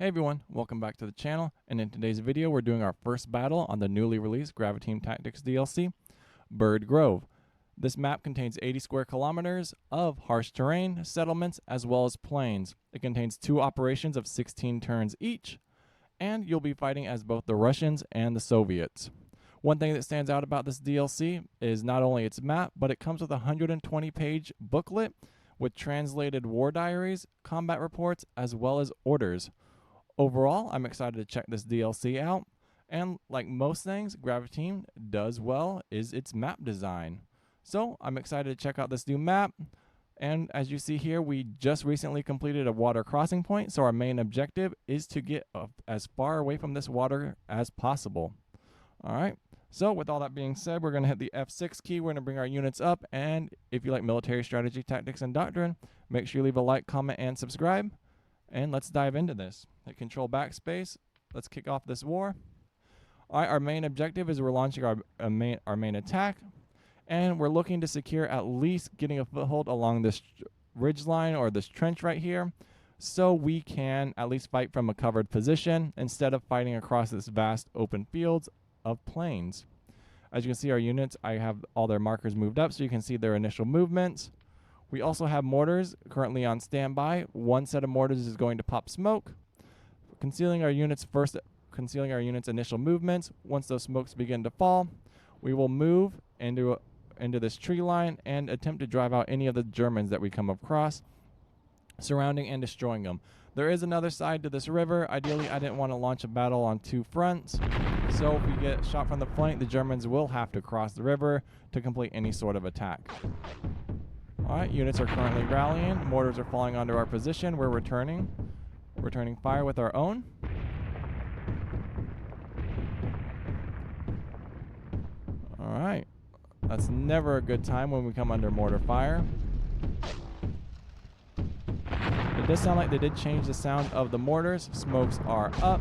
Hey everyone, welcome back to the channel, and in today's video we're doing our first battle on the newly released Graviteam Tactics DLC, Bird Grove. This map contains 80 square kilometers of harsh terrain, settlements, as well as plains. It contains 2 operations of 16 turns each, and you'll be fighting as both the Russians and the Soviets. One thing that stands out about this DLC is not only its map, but it comes with a 120-page booklet with translated war diaries, combat reports, as well as orders. Overall, I'm excited to check this DLC out, and like most things Graviteam does well is its map design. So I'm excited to check out this new map, and as you see here, we just recently completed a water crossing point, so our main objective is to get as far away from this water as possible. Alright, so with all that being said, we're going to hit the F6 key, we're going to bring our units up, and if you like military strategy, tactics, and doctrine, make sure you leave a like, comment, and subscribe. And let's dive into this. Hit Control Backspace. Let's kick off this war. Alright, our main objective is we're launching our main attack. And we're looking to secure at least getting a foothold along this ridge line or this trench right here. So we can at least fight from a covered position instead of fighting across this vast open fields of plains. As you can see, our units, I have all their markers moved up so you can see their initial movements. We also have mortars currently on standby. One set of mortars is going to pop smoke, concealing our units' initial movements. Once those smokes begin to fall, we will move into this tree line and attempt to drive out any of the Germans that we come across, surrounding and destroying them. There is another side to this river. Ideally, I didn't want to launch a battle on 2 fronts, so if we get shot from the flank, the Germans will have to cross the river to complete any sort of attack. Alright, units are currently rallying. Mortars are falling onto our position. We're returning fire with our own. Alright. That's never a good time when we come under mortar fire. It does sound like they did change the sound of the mortars. Smokes are up.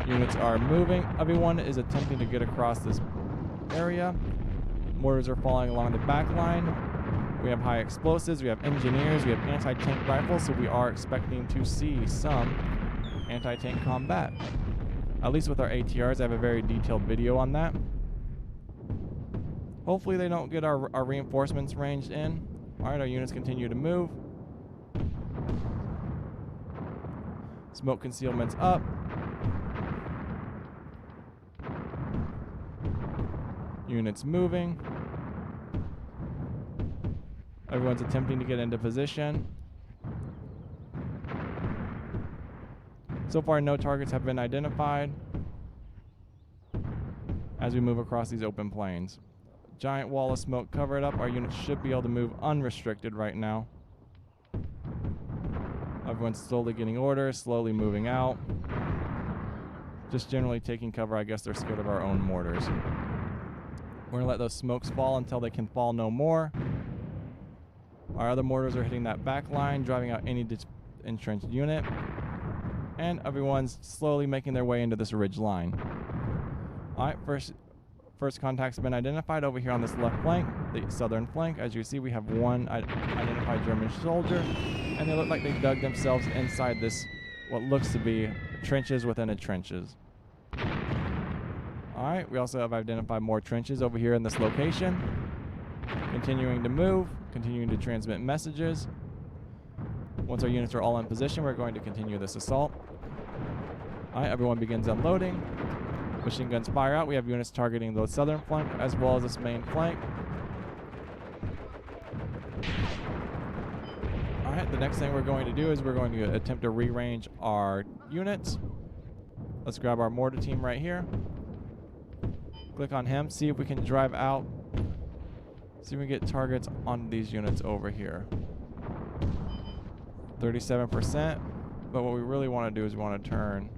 Units are moving. Everyone is attempting to get across this area. Mortars are falling along the back line. We have high explosives, we have engineers, we have anti-tank rifles, so we are expecting to see some anti-tank combat. At least with our ATRs, I have a very detailed video on that. Hopefully they don't get our reinforcements ranged in. Alright, our units continue to move. Smoke concealment's up. Units moving. Everyone's attempting to get into position. So far, no targets have been identified as we move across these open plains. Giant wall of smoke covered up. Our units should be able to move unrestricted right now. Everyone's slowly getting orders, slowly moving out. Just generally taking cover. I guess they're scared of our own mortars. We're going to let those smokes fall until they can fall no more. Our other mortars are hitting that back line, driving out any entrenched unit. And everyone's slowly making their way into this ridge line. Alright, first contact's been identified over here on this left flank, the southern flank. As you see, we have one identified German soldier, and they look like they dug themselves inside this, what looks to be trenches within a trenches. Alright, we also have identified more trenches over here in this location. Continuing to move, continuing to transmit messages. Once our units are all in position, we're going to continue this assault. Alright, everyone begins unloading. Machine guns fire out. We have units targeting the southern flank as well as this main flank. Alright, the next thing we're going to do is we're going to attempt to rearrange our units. Let's grab our mortar team right here. Click on him, see if we can drive out. See if we can get targets on these units over here. 37%. But what we really want to do is we want to turn.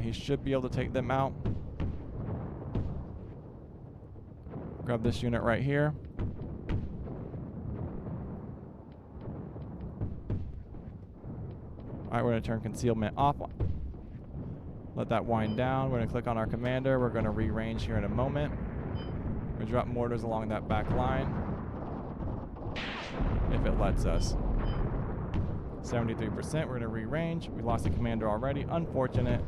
He should be able to take them out. Grab this unit right here. Alright, we're going to turn concealment off. Let that wind down. We're going to click on our commander. We're going to rearrange here in a moment. We're going to drop mortars along that back line, if it lets us. 73%. We're going to re-range. We lost a commander already. Unfortunate.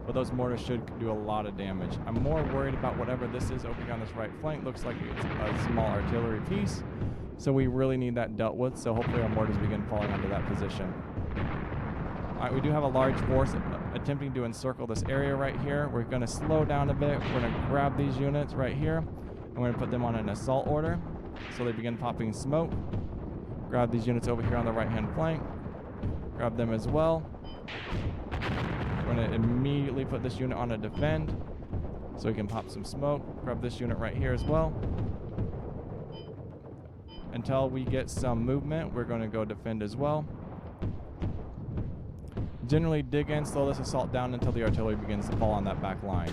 But those mortars should do a lot of damage. I'm more worried about whatever this is over here on this right flank. Looks like it's a small artillery piece. So we really need that dealt with. So hopefully our mortars begin falling onto that position. Alright, we do have a large force attempting to encircle this area right here. We're going to slow down a bit. We're going to grab these units right here. And we're going to put them on an assault order. So they begin popping smoke. Grab these units over here on the right-hand flank. Grab them as well. We're going to immediately put this unit on a defend so we can pop some smoke. Grab this unit right here as well. Until we get some movement, we're going to go defend as well. Generally dig in, slow this assault down until the artillery begins to fall on that back line.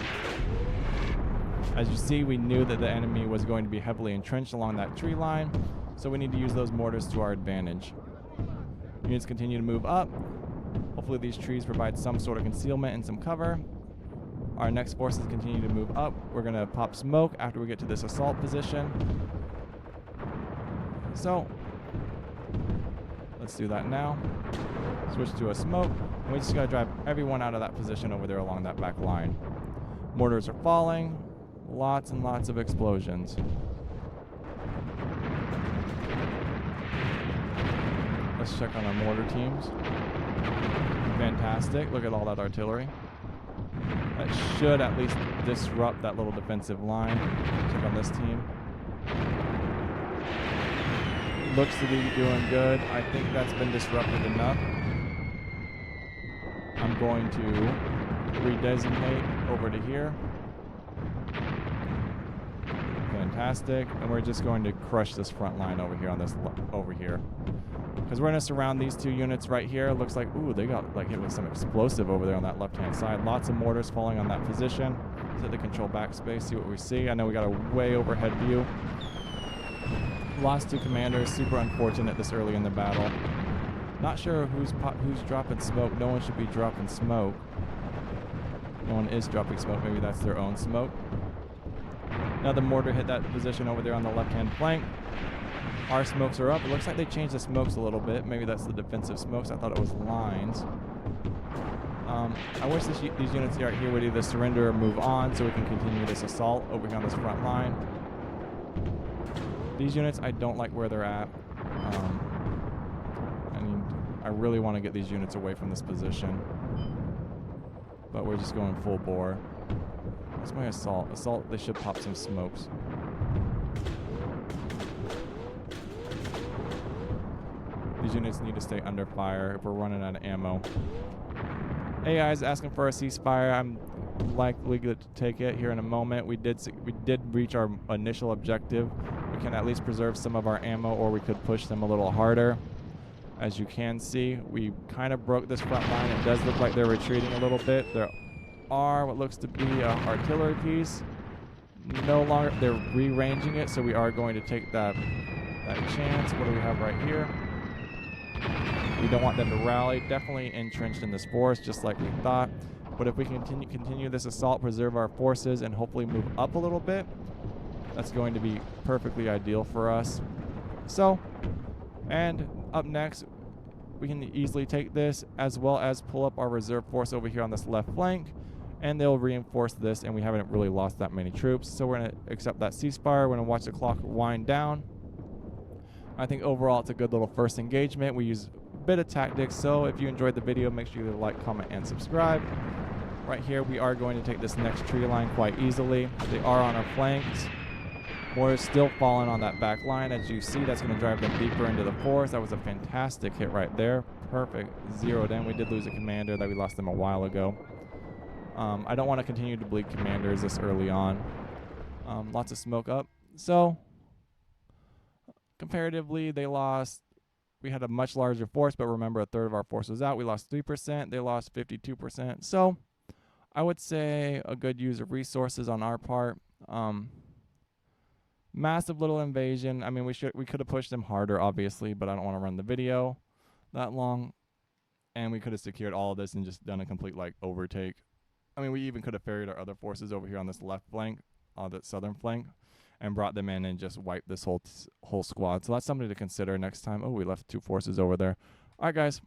As you see, we knew that the enemy was going to be heavily entrenched along that tree line, so we need to use those mortars to our advantage. Units continue to move up. Hopefully these trees provide some sort of concealment and some cover. Our next forces continue to move up. We're going to pop smoke after we get to this assault position. So, let's do that now. Switch to a smoke. And we just got to drive everyone out of that position over there along that back line. Mortars are falling. Lots and lots of explosions. Let's check on our mortar teams. Fantastic. Look at all that artillery. That should at least disrupt that little defensive line. Check on this team. Looks to be doing good. I think that's been disrupted enough. I'm going to redesignate over to here. Fantastic. And we're just going to crush this front line over here on this over here. Because we're going to surround these two units right here. Looks like, ooh, they got like hit with some explosive over there on that left-hand side. Lots of mortars falling on that position. Let's hit the control backspace, see what we see. I know we got a way overhead view. Lost two commanders. Super unfortunate this early in the battle. Not sure who's dropping smoke. No one should be dropping smoke. No one is dropping smoke. Maybe that's their own smoke. Another mortar hit that position over there on the left-hand flank. Our smokes are up. It looks like they changed the smokes a little bit. Maybe that's the defensive smokes. I thought it was lines. I wish these units right here would either surrender or move on so we can continue this assault over here on this front line. These units, I don't like where they're at. I really want to get these units away from this position. But we're just going full bore. What's my assault? Assault, they should pop some smokes. These units need to stay under fire if we're running out of ammo. AI is asking for a ceasefire. I'm likely to take it here in a moment. We did reach our initial objective. We can at least preserve some of our ammo, or we could push them a little harder. As you can see, we kind of broke this front line. It does look like they're retreating a little bit. There are what looks to be an artillery piece. No longer, they're rearranging it, so we are going to take that chance. What do we have right here? We don't want them to rally. Definitely entrenched in this forest, just like we thought. But if we can continue this assault, preserve our forces, and hopefully move up a little bit, that's going to be perfectly ideal for us. So, and up next, we can easily take this as well as pull up our reserve force over here on this left flank, and they'll reinforce this, and we haven't really lost that many troops. So we're going to accept that ceasefire. We're going to watch the clock wind down. I think overall it's a good little first engagement. We use a bit of tactics, so if you enjoyed the video, make sure you like, comment, and subscribe. Right here, we are going to take this next tree line quite easily. They are on our flanks. Mortars still falling on that back line. As you see, that's going to drive them deeper into the forest. That was a fantastic hit right there. Perfect. Zeroed in. We did lose a commander that we lost them a while ago. I don't want to continue to bleed commanders this early on. Lots of smoke up. So, comparatively, they lost. We had a much larger force, but remember, a third of our force was out. We lost 3%. They lost 52%. So, I would say a good use of resources on our part. Massive little invasion. I mean, we could have pushed them harder, obviously, but I don't want to run the video that long. And we could have secured all of this and just done a complete overtake. I mean, we even could have ferried our other forces over here on this left flank, the southern flank, and brought them in and just wiped this whole squad. So that's something to consider next time. Oh, we left two forces over there. All right, guys.